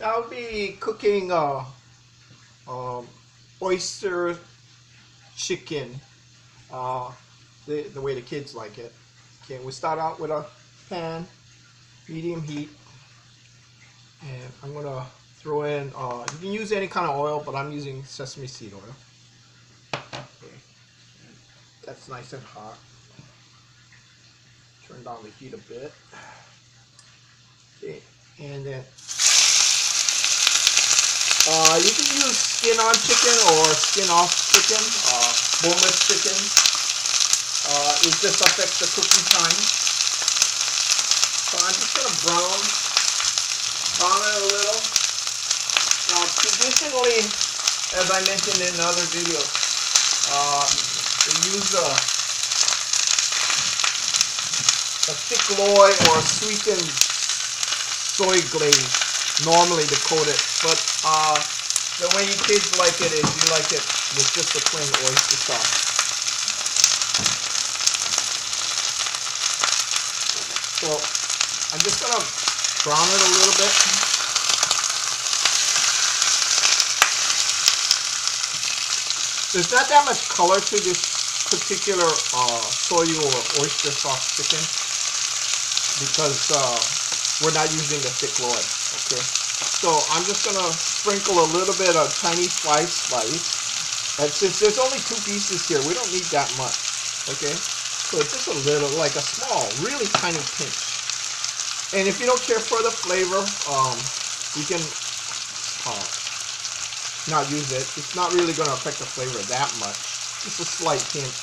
I'll be cooking oyster chicken, the way the kids like it. Okay, we start out with a pan, medium heat, and I'm gonna throw in. You can use any kind of oil, but I'm using sesame seed oil. Okay, that's nice and hot. Turn down the heat a bit. Okay, and then you can use skin on chicken or skin off chicken, boneless chicken. It just affects the cooking time. So I'm just gonna brown it a little. Now, traditionally, as I mentioned in other videos, they use a thick loy or sweetened soy glaze normally to coat it, but the way you kids like it is you like it with just a plain oyster sauce. So I'm just gonna brown it a little bit. There's not that much color to this particular soy or oyster sauce chicken because we're not using the thick loy. Okay, so I'm just gonna sprinkle a little bit of tiny spice, and since there's only 2 pieces here, we don't need that much. Okay, so it's just a little, like a small, really tiny pinch. And if you don't care for the flavor, you can not use it. It's not really going to affect the flavor that much. Just a slight hint.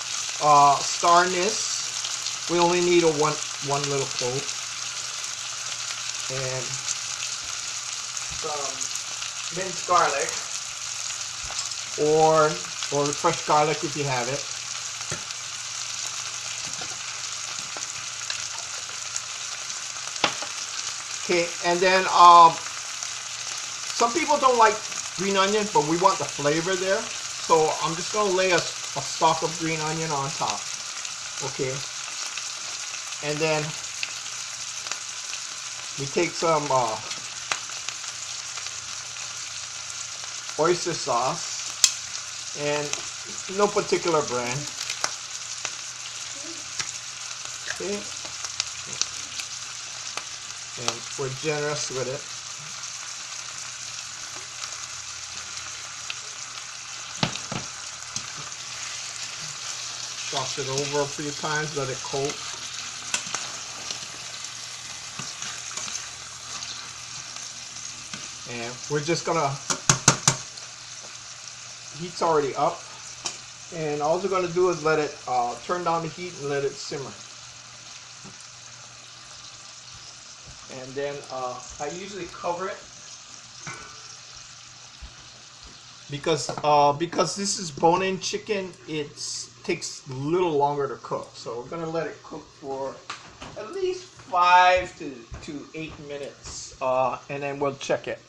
Star anise. We only need one little clove. And some minced garlic, or fresh garlic if you have it. Okay, and then some people don't like green onion, but we want the flavor there, so I'm just gonna lay a stalk of green onion on top. Okay, and then we take some oyster sauce, and no particular brand. Okay, and we're generous with it. Toss it over a few times, let it coat. And we're just gonna, heat's already up, and all we're gonna do is let it turn down the heat and let it simmer. And then I usually cover it because this is bone-in chicken. It takes a little longer to cook, so we're gonna let it cook for at least 5 to 8 minutes, and then we'll check it.